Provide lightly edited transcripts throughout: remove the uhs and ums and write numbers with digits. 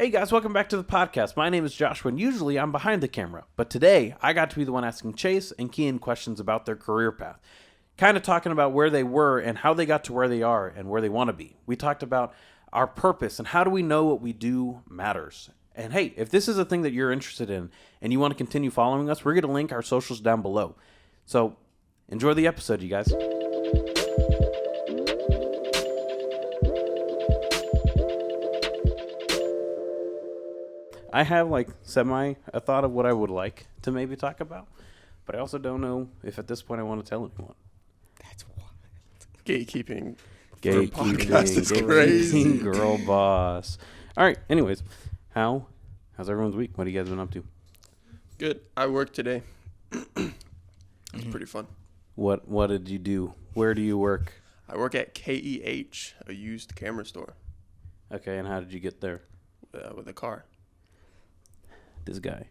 Hey guys, welcome back to the podcast. My name is Joshua, and usually I'm behind the camera. But today, I got to be the one asking Chase and Kian questions about their career path. Kind of talking about where they were and how they got to where they are and where they want to be. We talked about our purpose and how do we know what we do matters. And hey, if this is a thing that you're interested in and you want to continue following us, we're going to link our socials down below. So, enjoy the episode, you guys. I have a thought of what I would like to maybe talk about, but I also don't know if at this point I want to tell anyone. That's wild. Gatekeeping Podcast is crazy. Girl boss. All right. Anyways, how's everyone's week? What have you guys been up to? Good. I worked today. It's pretty fun. What did you do? Where do you work? I work at KEH, a used camera store, Okay, and how did you get there? with a car. This guy.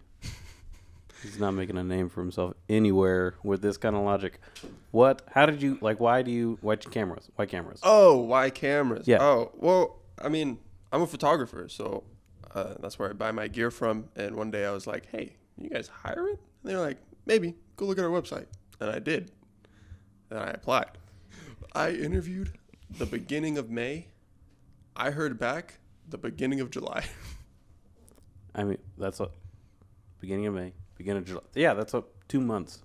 He's not making a name for himself anywhere with this kind of logic. What? How did you, why cameras? Why cameras? Oh, why cameras? Yeah. Oh, well, I mean, I'm a photographer, so that's where I buy my gear from. And one day I was like, hey, you guys hiring? And they were like, maybe. Go look at our website. And I did. And I applied. I interviewed the beginning of May. I heard back the beginning of July. I mean, that's beginning of May, beginning of July. Yeah, that's 2 months.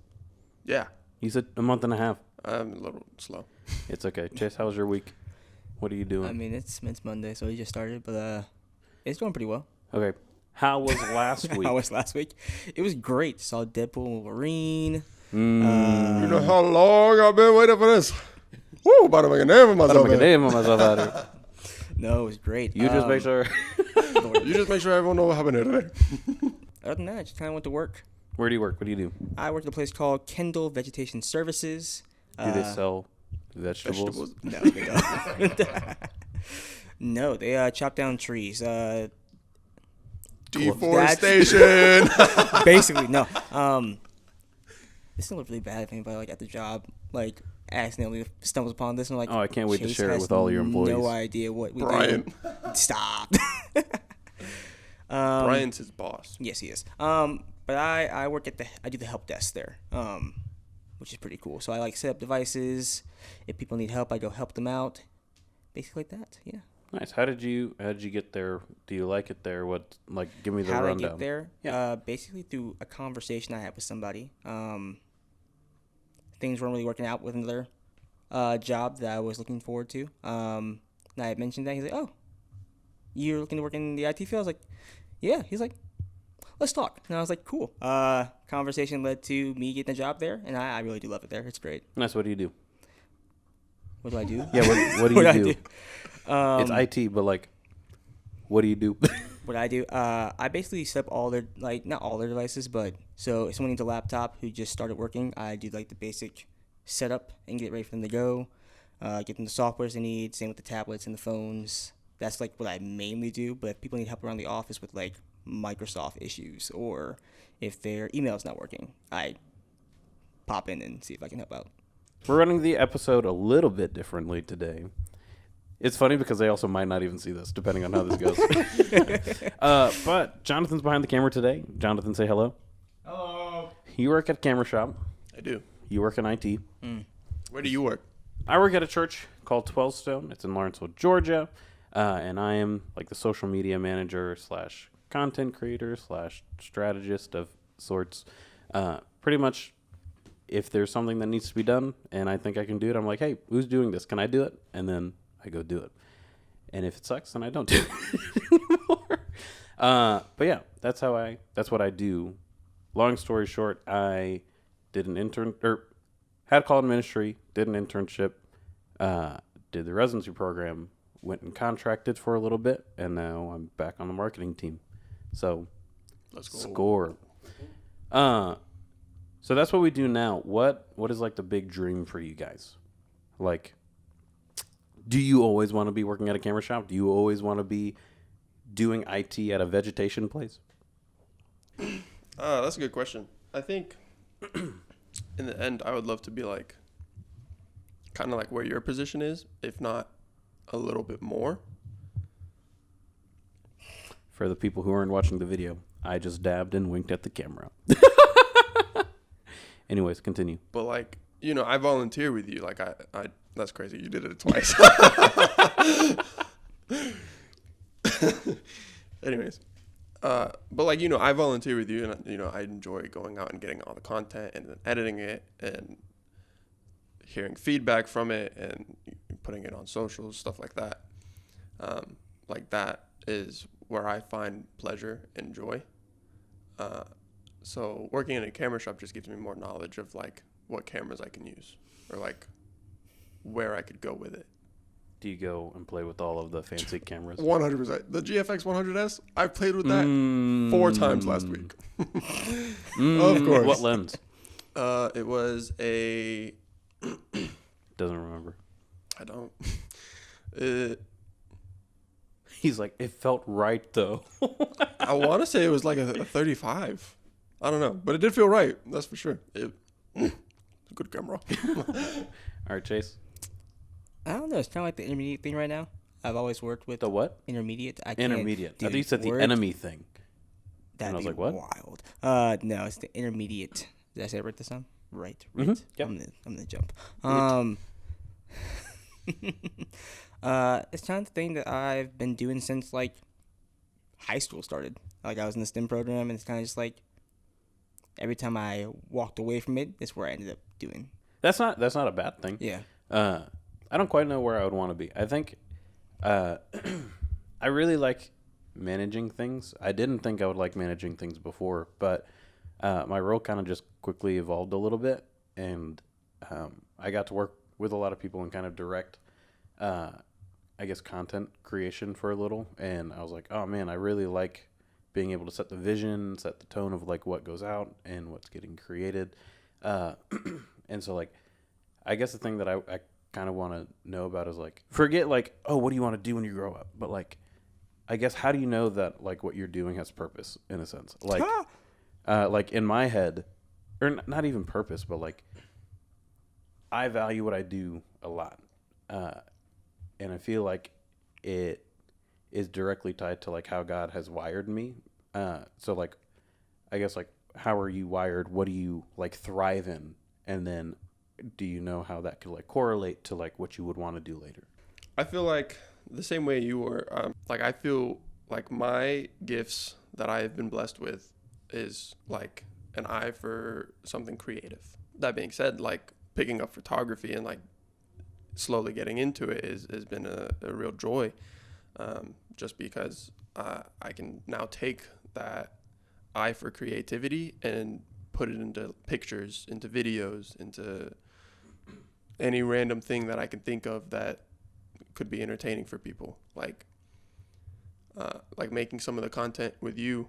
Yeah. You said a month and a half. I'm a little slow. It's okay. Chase, how was your week? What are you doing? I mean, it's Monday, so we just started, but it's going pretty well. Okay. How was last week? How was last week? It was great. Saw Deadpool and Wolverine. You know how long I've been waiting for this? Woo, about to make a name of myself. Out here. No, it was great. You just make sure. You just make sure everyone knows what happened here today. Other than that, I just kind of went to work. Where do you work? What do you do? I work at a place called Kendall Vegetation Services. Do they sell vegetables? No, they don't. No, they chop down trees. Deforestation. Basically, no. This thing looked really bad if anybody at the job accidentally stumbles upon this and oh, I can't wait to Chase share it has with all your employees. No idea what we Brian. do. Stop. Brian's his boss. Yes, he is. But I work I do the help desk there, which is pretty cool. So I set up devices. If people need help, I go help them out. Basically like that. Yeah. Nice. How did you get there? Do you like it there? What give me the How rundown. did I get there? Yeah. Basically through a conversation I had with somebody. Things weren't really working out with another job that I was looking forward to. And I had mentioned that. He's like, "Oh, you're looking to work in the IT field?" I was like, "Yeah." He's like, "Let's talk." And I was like, "Cool." Conversation led to me getting a job there, and I really do love it there. It's great. Nice. What do you do? What do I do? Yeah. What do you do? It's IT, but what do you do? What I do, I basically set up all their, not all their devices, but so if someone needs a laptop who just started working, I do the basic setup and get ready for them to go, get them the softwares they need, same with the tablets and the phones. That's what I mainly do, but if people need help around the office with Microsoft issues or if their email's not working, I pop in and see if I can help out. We're running the episode a little bit differently today. It's funny because they also might not even see this, depending on how this goes. But Jonathan's behind the camera today. Jonathan, say hello. Hello. You work at a camera shop. I do. You work in IT. Where do you work? I work at a church called 12 Stone. It's in Lawrenceville, Georgia. And I am the social media manager / content creator / strategist of sorts. Pretty much, if there's something that needs to be done and I think I can do it, I'm like, hey, who's doing this? Can I do it? And then I go do it. And if it sucks, then I don't do it anymore. But yeah, that's what I do. Long story short, I did an had call ministry, did an internship, did the residency program, went and contracted for a little bit, and now I'm back on the marketing team. So Let's go. Score. So that's what we do now. What is the big dream for you guys? Do you always want to be working at a camera shop? Do you always want to be doing IT at a vegetation place? That's a good question. I think in the end, I would love to be kind of where your position is, if not a little bit more. For the people who aren't watching the video, I just dabbed and winked at the camera. Anyways, continue. But like, I volunteer with you. Like I that's crazy. You did it twice. Anyways, but like, I volunteer with you, and I enjoy going out and getting all the content and then editing it and hearing feedback from it and putting it on socials, stuff like that. Like that is where I find pleasure and joy. So working in a camera shop just gives me more knowledge of like what cameras I can use or like where I could go with it. Do you go and play with all of the fancy cameras? 100%. The GFX 100S, I played with that 4 times last week. Of course. What lens? It was a... Doesn't remember. I don't. He's like, it felt right though. I want to say it was like a 35. I don't know, but it did feel right. That's for sure. It's a good camera. All right, Chase. I don't know. It's kind of like the intermediate thing right now. I've always worked with The what? intermediate. Intermediate. I Dude, think you said the word- enemy thing. That'd I was be like, what? wild. No, it's the intermediate. Did I say it right this time? Right. Mhm, yep. I'm gonna jump. It's kind of the thing that I've been doing since like high school started. Like I was in the STEM program, and it's kind of just like every time I walked away from it, that's where I ended up doing. That's not a bad thing. Yeah. I don't quite know where I would want to be. I think I really like managing things. I didn't think I would like managing things before, but my role kind of just quickly evolved a little bit, and I got to work with a lot of people and kind of direct, I guess, content creation for a little. And I was like, oh man, I really like being able to set the vision, set the tone of like what goes out and what's getting created. And so like, I guess the thing that I kind of want to know about is like, forget like, oh, what do you want to do when you grow up? But like, I guess, how do you know that like what you're doing has purpose in a sense? Like, like in my head, or not even purpose, but like, I value what I do a lot. And I feel like it is directly tied to like how God has wired me. So like, I guess like, how are you wired? What do you like thrive in? And then do you know how that could like correlate to like what you would want to do later? I feel like the same way you were. Like I feel like my gifts that I've been blessed with is like an eye for something creative. That being said, like picking up photography and like slowly getting into it has been a real joy. Just because I can now take that eye for creativity and put it into pictures, into videos, into any random thing that I can think of that could be entertaining for people. Like making some of the content with you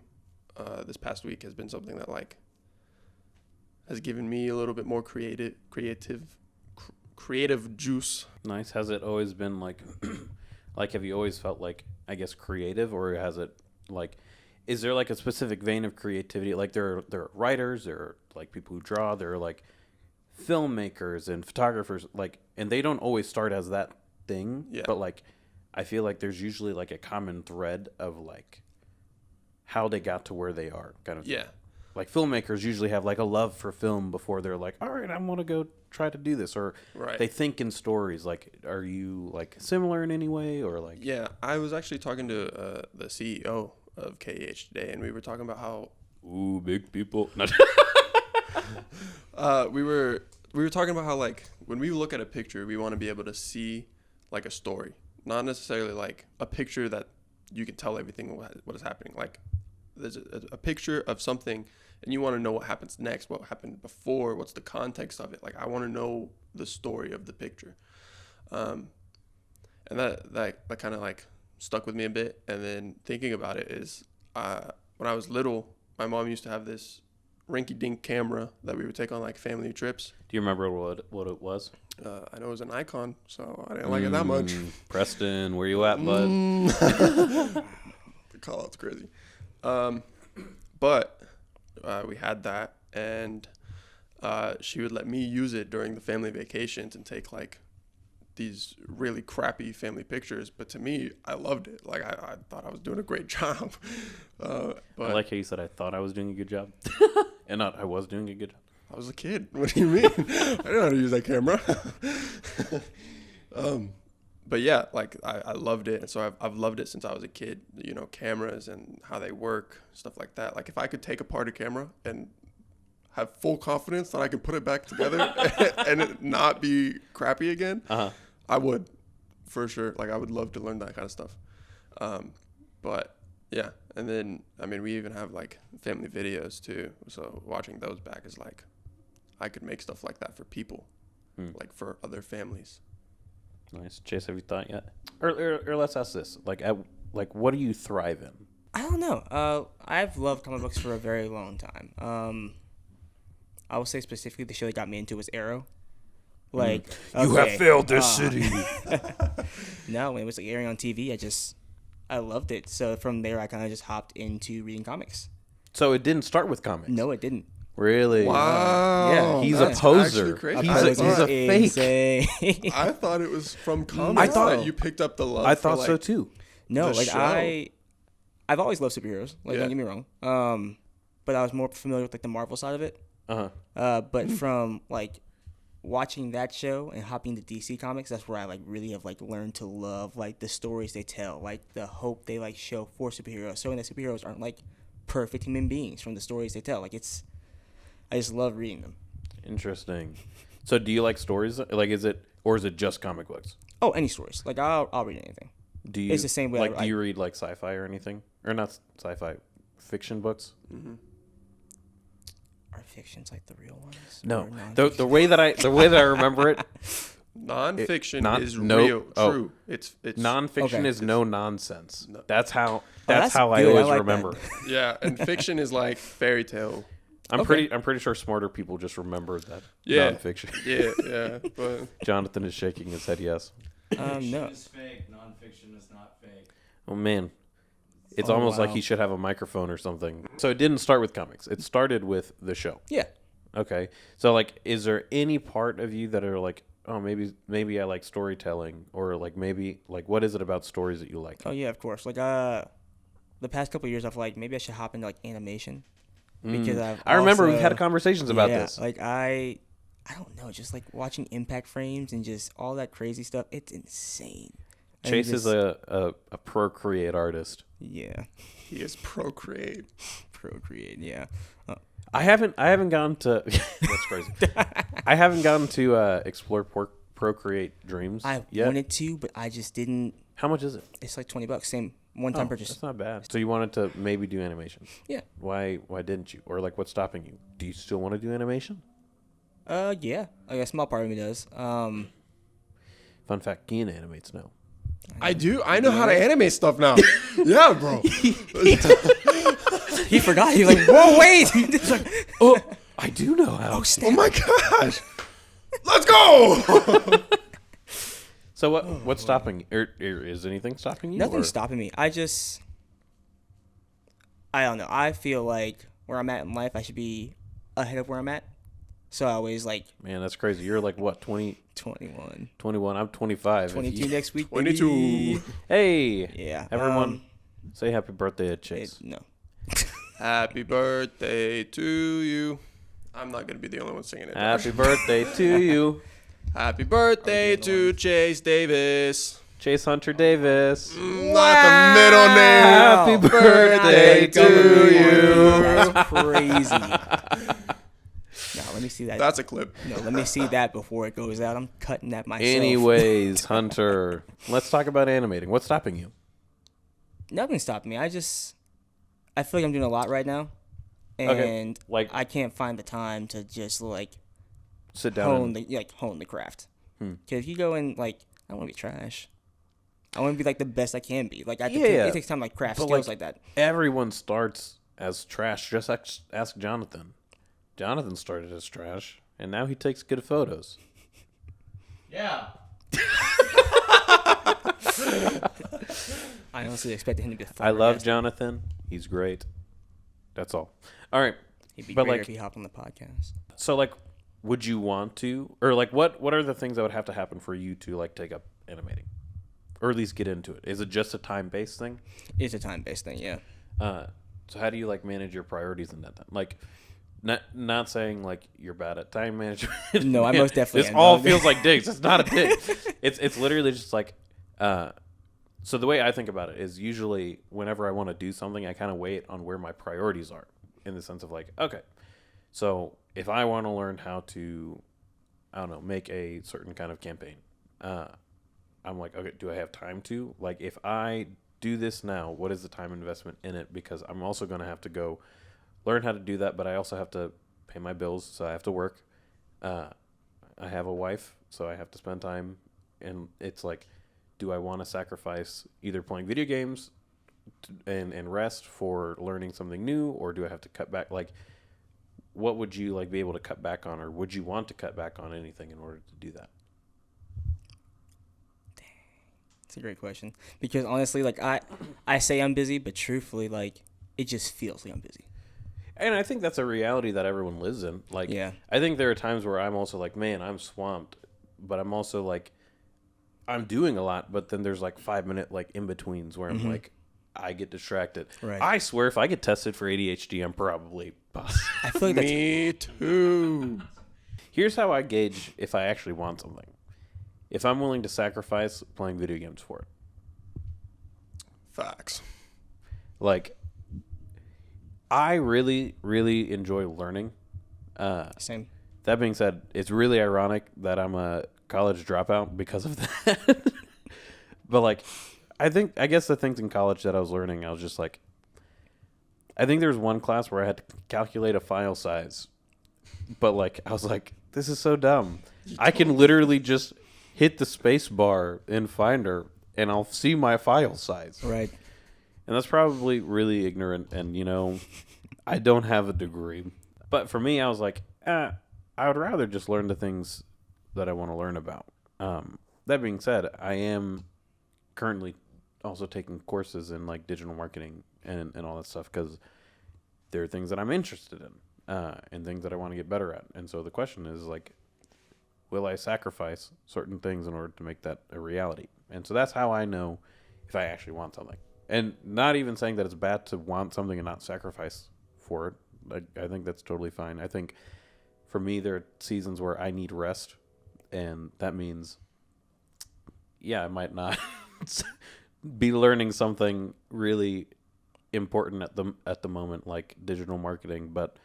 this past week has been something that like has given me a little bit more creative juice. Nice. Has it always been like, like, have you always felt like, I guess, creative, or has it like, is there like a specific vein of creativity? Like there are writers, there are like people who draw, there are like filmmakers and photographers, like, and they don't always start as that thing. Yeah. But like, I feel like there's usually like a common thread of like how they got to where they are, kind of. Yeah. Like filmmakers usually have like a love for film before they're like, all right, I'm going to go try to do this. Or Right. they think in stories. Like, are you like similar in any way, or like? Yeah, I was actually talking to the CEO of KEH today, and we were talking about how Ooh, big people. we were talking about how like when we look at a picture, we want to be able to see like a story, not necessarily like a picture that you can tell everything what is happening. Like there's a picture of something, and you want to know what happens next, what happened before, what's the context of it. Like I want to know the story of the picture, and that kind of like stuck with me a bit. And then thinking about it is, when I was little, my mom used to have this rinky-dink camera that we would take on like family trips. Do you remember what it was? I know it was an Icon, so I didn't like it that much. Preston, where you at, bud? The call out's crazy. But we had that, and she would let me use it during the family vacations and take like these really crappy family pictures, but to me, I loved it. Like I thought I was doing a great job. But I like how you said I thought I was doing a good job, and not I was doing a good job. I was a kid. What do you mean? I didn't know how to use that camera. But yeah, like I loved it, and so I've loved it since I was a kid. You know, cameras and how they work, stuff like that. Like if I could take apart a camera and have full confidence that I can put it back together and it not be crappy again, I would, for sure. Like I would love to learn that kind of stuff. But yeah, and then I mean we even have like family videos too. So watching those back is like, I could make stuff like that for people, like for other families. Nice. Chase, have you thought yet? Or let's ask this: like what do you thrive in? I don't know. I've loved comic books for a very long time. I will say specifically the show that got me into was Arrow. Like You have failed this city. No, when it was like airing on TV, I loved it. So from there, I kind of just hopped into reading comics. So it didn't start with comics. No, it didn't. Really? Wow. Yeah. He's That's a poser. actually crazy. He's a fake. Insane. I thought it was from comics. I thought- that you picked up the love. I for, thought so like, too. No, The like show. I've always loved superheroes. Like Yeah. don't get me wrong. But I was more familiar with like the Marvel side of it. But from like watching that show and hopping to DC Comics, that's where I like really have like learned to love like the stories they tell, like the hope they like show for superheroes, showing that superheroes aren't like perfect human beings from the stories they tell. Like I just love reading them. Interesting. So do you like stories? Like is it just comic books? Oh, any stories. Like I'll read anything. Do you? It's the same way Like I- do you read like sci-fi or anything? Or not sci-fi, fiction books? Are fictions like the real ones? No. Or The nonfiction? way that I remember it, Nonfiction is no- real, oh. true. It's nonfiction Okay. is no nonsense. No. That's how that's I good. I always like remember. that. yeah, and fiction is like fairy tale. I'm Okay. pretty sure smarter people just remember that Yeah. nonfiction. Yeah, but Jonathan is shaking his head yes. No. Fiction is fake. Nonfiction is not fake. Oh man. It's Oh, almost like wow. he should have a microphone or something. So it didn't start with comics. It started with the show. Yeah. Okay. So like is there any part of you that are like, oh maybe I like storytelling, or like maybe like what is it about stories that you like? Oh yeah, of course. Like the past couple of years, I've like maybe I should hop into like animation because I remember also- we've had conversations about yeah, this. Like I don't know, just like watching impact frames and just all that crazy stuff. It's insane. And Chase is just- a Procreate artist. yeah, he is Procreate. Procreate. Yeah. I haven't gone to that's crazy. I haven't gone to explore Procreate Dreams I yet. wanted to, but I just didn't. How much is it? It's like $20, same one-time purchase. That's not bad. So you wanted to maybe do animation. Yeah. Why didn't you? Or like what's stopping you? Do you still want to do animation? Yeah. Like a small part of me does. Fun fact, Gian animates now. I do. I know how to animate stuff now. Yeah, bro. He forgot. He's like, whoa, wait. He's like, Oh, I do know how. oh Oh snap. my gosh. Let's go. So what's stopping you? Or is anything stopping you? Nothing's or- stopping me. I don't know. I feel like where I'm at in life, I should be ahead of where I'm at. So I always like Man, that's crazy. You're like what, 20, 21, 21? I'm 25. If 22 you- next week. 22. baby. Hey, Yeah. everyone, say happy birthday to Chase. No. Happy birthday to you. I'm not gonna be the only one singing it. Happy birthday to you, Happy birthday Okay, to Chase Davis. Chase Hunter Davis. Not the middle name. Happy birthday to you. That's crazy. No, let me see that. That's a clip. No, let me see that before it goes out. I'm cutting that myself. Anyways, Hunter, let's talk about animating. What's stopping you? Nothing stopped me. I feel like I'm doing a lot right now. And Okay, like- I can't find the time to just like Sit down. hone the craft. Because if you go in like, I want to be trash. I want to be like the best I can be. Like Yeah, it takes time to like craft but, skills like, like that. Everyone starts as trash. Just ask Jonathan. Jonathan started as trash, and now he takes good photos. Yeah. I honestly expected him to be. I love Jonathan. He's great. That's all. All right. He'd be but, great like- if he hopped on the podcast. So, like, would you want to, or like what are the things that would have to happen for you to like take up animating, or at least get into it? Is it just a time based thing? It's a time-based thing, yeah. So how do you like manage your priorities in that then? Like, not saying like you're bad at time management. No, I most definitely This am. all No. feels like digs. It's not a dig. It's literally just like. So the way I think about it is usually whenever I want to do something, I kind of wait on where my priorities are, in the sense of like, okay, so if I want to learn how to, I don't know, make a certain kind of campaign, I'm like, okay, do I have time to? Like, if I do this now, what is the time investment in it? Because I'm also going to have to go learn how to do that, but I also have to pay my bills, so I have to work. I have a wife, so I have to spend time, and it's like, do I want to sacrifice either playing video games and rest for learning something new, or do I have to cut back? Like, what would you like be able to cut back on, or would you want to cut back on anything in order to do that? It's a great question because honestly, like I say I'm busy, but truthfully, like it just feels like I'm busy. And I think that's a reality that everyone lives in. Like, Yeah. I think there are times where I'm also like, man, I'm swamped, but I'm also like, I'm doing a lot, but then there's like 5 minute like in betweens where I'm like, I get distracted. Right. I swear, if I get tested for ADHD, I'm probably busted. I feel like that's Me too. Here's how I gauge if I actually want something. If I'm willing to sacrifice playing video games for it. Facts. Like, I really, really enjoy learning. same. That being said, it's really ironic that I'm a college dropout because of that. But like, I guess the things in college that I was learning, I was just like, I think there was one class where I had to calculate a file size, but like, I was like, this is so dumb. I can literally just hit the space bar in Finder and I'll see my file size. Right. And that's probably really ignorant. And, you know, I don't have a degree. But for me, I was like, I would rather just learn the things that I want to learn about. That being said, I am currently also taking courses in like digital marketing and all that stuff because there are things that I'm interested in and things that I want to get better at. And so the question is like, will I sacrifice certain things in order to make that a reality? And so that's how I know if I actually want something. And not even saying that it's bad to want something and not sacrifice for it. I think that's totally fine. I think for me, there are seasons where I need rest, and that means, yeah, I might not be learning something really important at the moment, like digital marketing, but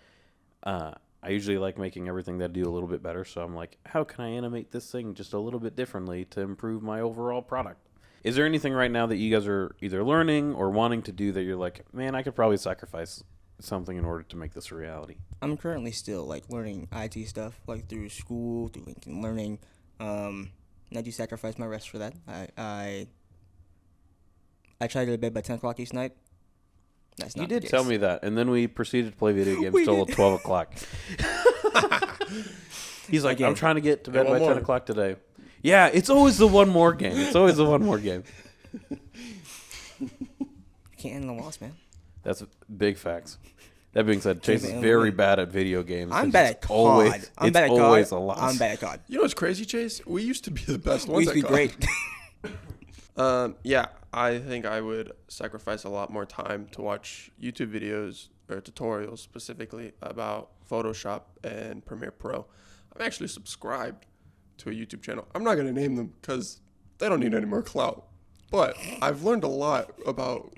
I usually like making everything that I do a little bit better. So I'm like, how can I animate this thing just a little bit differently to improve my overall product? Is there anything right now that you guys are either learning or wanting to do that you're like, man, I could probably sacrifice something in order to make this a reality? I'm currently still like learning IT stuff, like through school, through LinkedIn Learning. And I do sacrifice my rest for that. I try to go to bed by 10 o'clock each night. That's not You did the tell case. me that, and then we proceeded to play video games We till did. 12 o'clock. He's like, I'm Again. trying to get to bed one by 10 more. o'clock today. Yeah, it's always the one more game. It's always the one more game. Can't handle the loss, man. That's big facts. That being said, Chase is handle very it. bad at video games. I'm It's bad at COD. always, I'm it's bad at COD. always a loss. I'm bad at COD. You know what's crazy, Chase? We used to be the best We ones used to be at COD. great. Yeah, I think I would sacrifice a lot more time to watch YouTube videos or tutorials specifically about Photoshop and Premiere Pro. I'm actually subscribed to a YouTube channel. I'm not going to name them because they don't need any more clout. But I've learned a lot about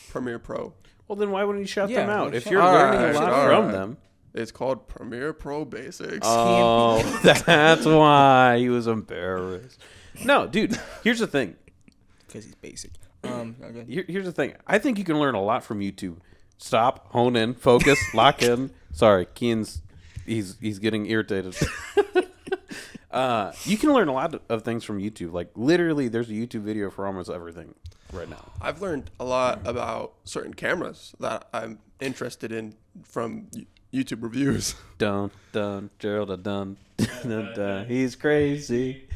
Premiere Pro. Well, then why wouldn't you shout Yeah, them out? like, If shout- you're All learning right, a lot all from right. them. It's called Premiere Pro Basics. Oh, that's why he was embarrassed. No, dude, here's the thing. Because he's basic. Okay. Here's the thing. I think you can learn a lot from YouTube. Stop, hone in, focus, lock in. Sorry, Kean's he's getting irritated. You can learn a lot of things from YouTube. Like literally, there's a YouTube video for almost everything right now. I've learned a lot about certain cameras that I'm interested in from YouTube reviews. Dun dun Gerald dun dun dun. He's crazy.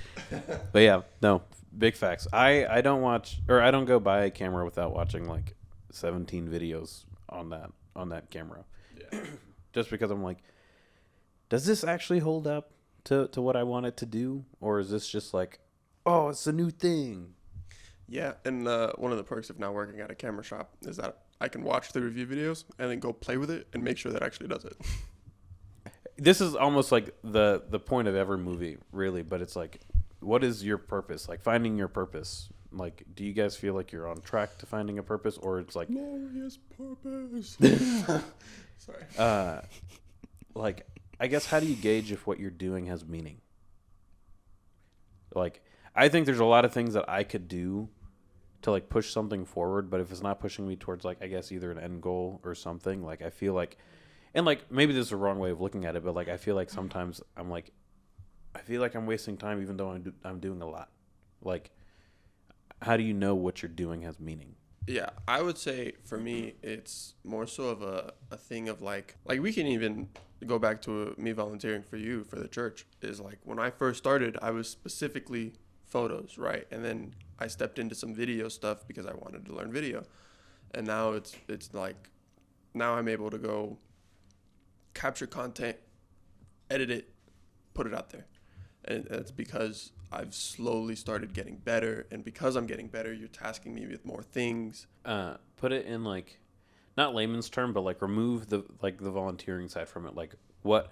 But yeah, no, big facts. I don't watch or I don't go buy a camera without watching like 17 videos on that camera. Yeah. Just because I'm like, does this actually hold up to what I want it to do? Or is this just like, oh, it's a new thing? Yeah, and one of the perks of now working at a camera shop is that I can watch the review videos and then go play with it and make sure that it actually does it. This is almost like the point of every movie, really, but it's like, what is your purpose? Like finding your purpose. Like, do you guys feel like you're on track to finding a purpose, or it's like, Glorious purpose. Sorry. like, I guess, how do you gauge if what you're doing has meaning? Like, I think there's a lot of things that I could do to like push something forward, but if it's not pushing me towards like, I guess, either an end goal or something, like I feel like, and like maybe this is a wrong way of looking at it, but like I feel like sometimes I'm like, I feel like I'm wasting time even though I'm doing a lot. Like, how do you know what you're doing has meaning? Yeah, I would say for me, it's more so of a thing of like we can even go back to me volunteering for you for the church. Is like when I first started, I was specifically photos, right? And then I stepped into some video stuff because I wanted to learn video. And now it's like, now I'm able to go capture content, edit it, put it out there. And that's because I've slowly started getting better. And because I'm getting better, you're tasking me with more things. Put it in like, not layman's term, but like remove the volunteering side from it. Like what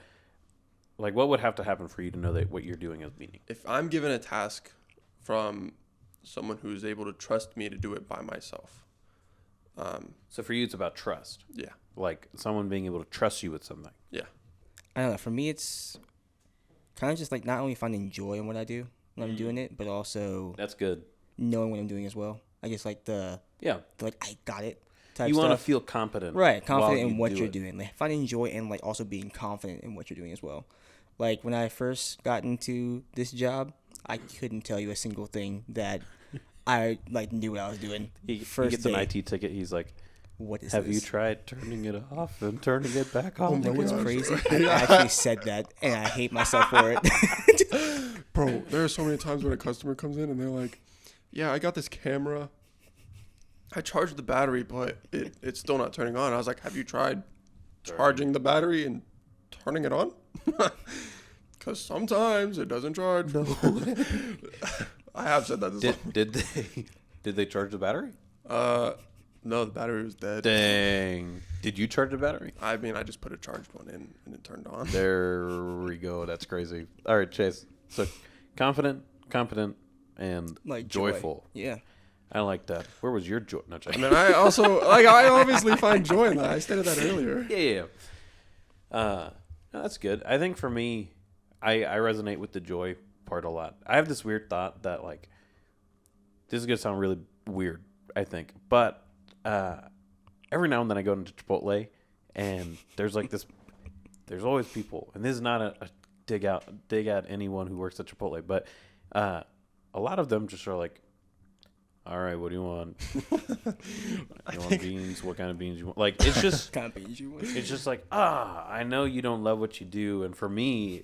would have to happen for you to know that what you're doing has meaning? If I'm given a task from someone who's able to trust me to do it by myself. So for you, it's about trust. Yeah. Like someone being able to trust you with something. Yeah. I don't know. For me, it's kind of just like not only finding joy in what I do when I'm doing it, but also That's good. knowing what I'm doing as well. I guess like the like I got it type You want to stuff. feel competent. Right, while confident in you what do you're it. doing. Like finding joy and like also being confident in what you're doing as well. Like when I first got into this job, I couldn't tell you a single thing that I like knew what I was doing. He First gets day, an IT ticket. He's like, what is have this? you tried turning it off and turning it back on? Oh my You know what's gosh. crazy? I actually said that, and I hate myself for it. Bro, there are so many times when a customer comes in and they're like, yeah, I got this camera. I charged the battery, but it's still not turning on. I was like, have you tried charging the battery and turning it on? Because sometimes it doesn't charge. No. I have said that to some. Did they charge the battery? No, the battery was dead. Dang. Did you charge the battery? I mean, I just put a charged one in and it turned on. There we go. That's crazy. All right, Chase. So confident, competent, and Like joyful. Joy. Yeah. I like that. Where was your joy? No, And then I also, I obviously find joy in that. I stated that earlier. yeah. No, that's good. I think for me, I resonate with the joy part a lot. I have this weird thought that like, this is gonna sound really weird, I think, but every now and then I go into Chipotle, and there's like this. There's always people, and this is not a dig at anyone who works at Chipotle, but a lot of them just are like, all right, what do you want? You want beans? What kind of beans you want? Like, it's just, Kind of beans you want. it's just like, I know you don't love what you do. And for me,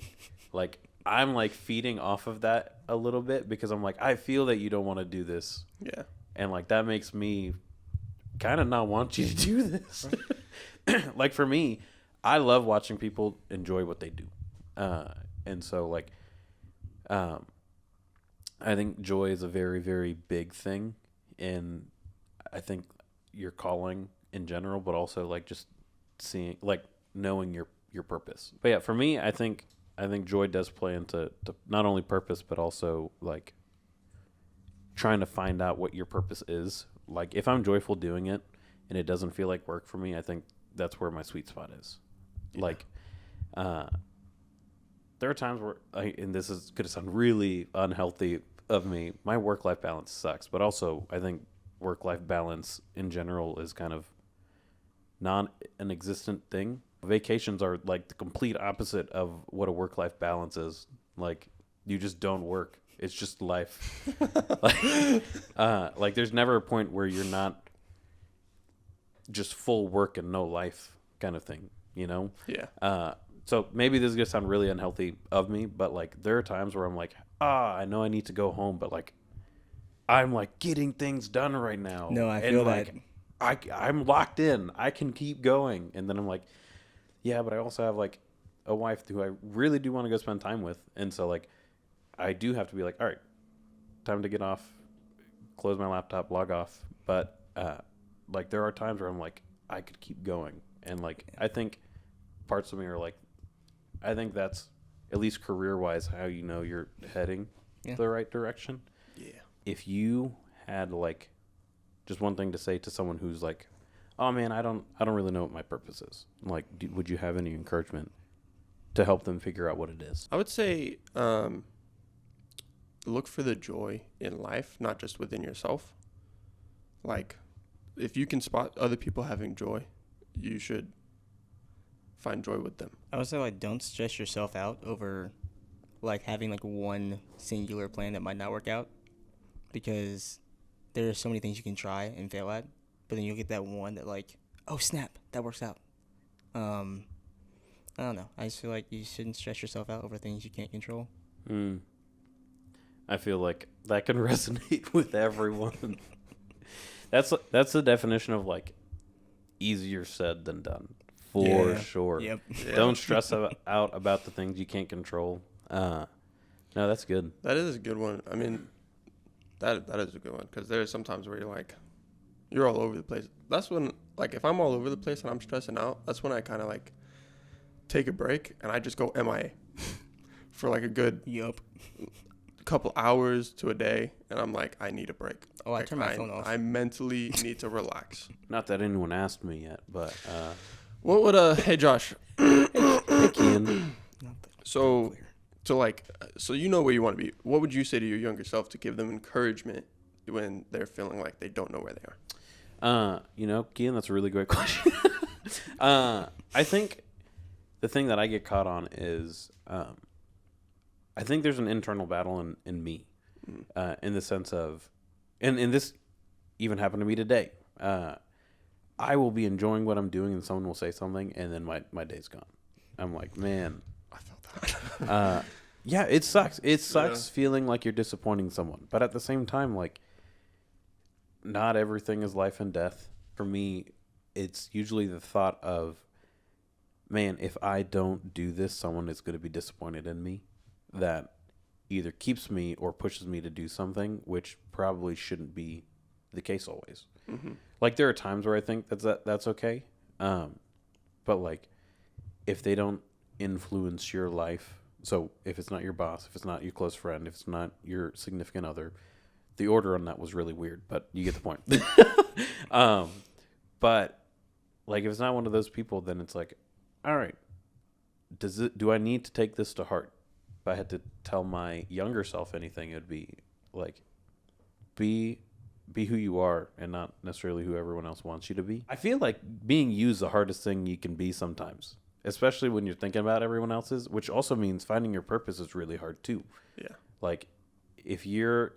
like, I'm like feeding off of that a little bit because I'm like, I feel that you don't want to do this. Yeah. And like, that makes me kind of not want you to do this. Like, for me, I love watching people enjoy what they do. And so, like, I think joy is a very, very big thing in, I think, your calling in general, but also like just seeing, like, knowing your purpose. But yeah, for me, I think joy does play into not only purpose, but also like trying to find out what your purpose is. Like, if I'm joyful doing it and it doesn't feel like work for me, I think that's where my sweet spot is. Yeah. Like, there are times where, and this is going to sound really unhealthy of me, my work-life balance sucks, but also I think work-life balance in general is kind of an existent thing. Vacations are like the complete opposite of what a work-life balance is. Like, you just don't work. It's just life. Like there's never a point where you're not just full work and no life kind of thing, you know? Yeah. So maybe this is going to sound really unhealthy of me, but like there are times where I'm like, I know I need to go home, but like I'm like getting things done right now. No, I and feel like, I'm locked in. I can keep going. And then I'm like, yeah, but I also have like a wife who I really do want to go spend time with. And so, like, I do have to be like, all right, time to get off, close my laptop, log off. But, like, there are times where I'm like, I could keep going. And, like, I think parts of me are like, I think that's, at least career-wise, how you know you're heading the right direction. Yeah. If you had, like, just one thing to say to someone who's like, oh, man, I don't really know what my purpose is. Like, would you have any encouragement to help them figure out what it is? I would say look for the joy in life, not just within yourself. Like, if you can spot other people having joy, you should find joy with them. I would say, like, don't stress yourself out over, like, having, like, one singular plan that might not work out, because there are so many things you can try and fail at, but then you'll get that one that, like, oh, snap, that works out. I don't know. I just feel like you shouldn't stress yourself out over things you can't control. I feel like that can resonate with everyone. That's the definition of, like, easier said than done. For sure. Yep. Yeah. Don't stress out about the things you can't control. No, that's good. That is a good one. I mean, that is a good one, because there's some times where you're all over the place. That's when, like, if I'm all over the place and I'm stressing out, that's when I kind of, like, take a break and I just go MIA for, like, a good couple hours to a day, and I'm like, I need a break. Oh, like, I turn my phone off. I mentally need to relax. Not that anyone asked me yet, but What would hey Josh, hey, Kian. so you know where you want to be. What would you say to your younger self to give them encouragement when they're feeling like they don't know where they are? Kian, that's a really great question. I think the thing that I get caught on is I think there's an internal battle in me, in the sense of, and this even happened to me today. I will be enjoying what I'm doing, and someone will say something, and then my day's gone. I'm like, man. I felt that. Yeah, it sucks. It sucks feeling like you're disappointing someone. But at the same time, like, not everything is life and death. For me, it's usually the thought of, man, if I don't do this, someone is going to be disappointed in me. That either keeps me or pushes me to do something, which probably shouldn't be the case always. Mm-hmm. Like, there are times where I think that's okay. But, like, if they don't influence your life, so if it's not your boss, if it's not your close friend, if it's not your significant other, the order on that was really weird, but you get the point. But, like, if it's not one of those people, then it's like, all right, do I need to take this to heart? If I had to tell my younger self anything, it would be, like, be who you are and not necessarily who everyone else wants you to be. I feel like being you is the hardest thing you can be sometimes, especially when you're thinking about everyone else's, which also means finding your purpose is really hard too. Yeah. Like, if you're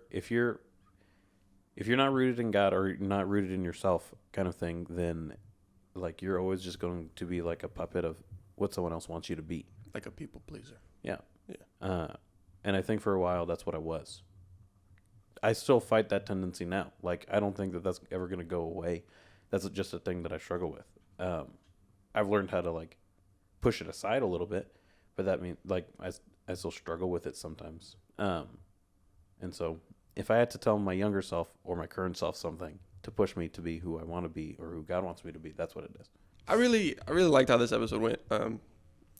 not rooted in God or not rooted in yourself kind of thing, then, like, you're always just going to be like a puppet of what someone else wants you to be. Like a people pleaser. Yeah. Yeah. And I think for a while that's what I was. I still fight that tendency now. Like, I don't think that that's ever going to go away. That's just a thing that I struggle with. I've learned how to, like, push it aside a little bit, but that means, like, I still struggle with it sometimes. And so if I had to tell my younger self or my current self something to push me to be who I want to be or who God wants me to be, that's what it is. I really liked how this episode went.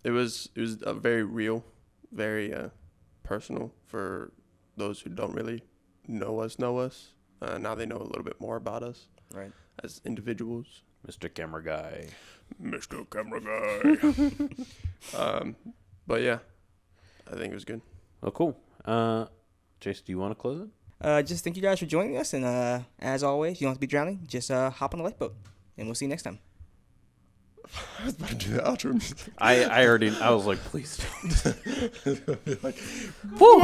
It was a very real, very personal for those who don't really know us. Now they know a little bit more about us, right, as individuals. Mr. Camera Guy. But yeah, I think it was good. Oh, cool. Jace, do you want to close it? Just thank you guys for joining us, and as always, you don't have to be drowning. Just hop on the lifeboat, and we'll see you next time. I was about to do the outro music. I was like, please don't. Like, woo!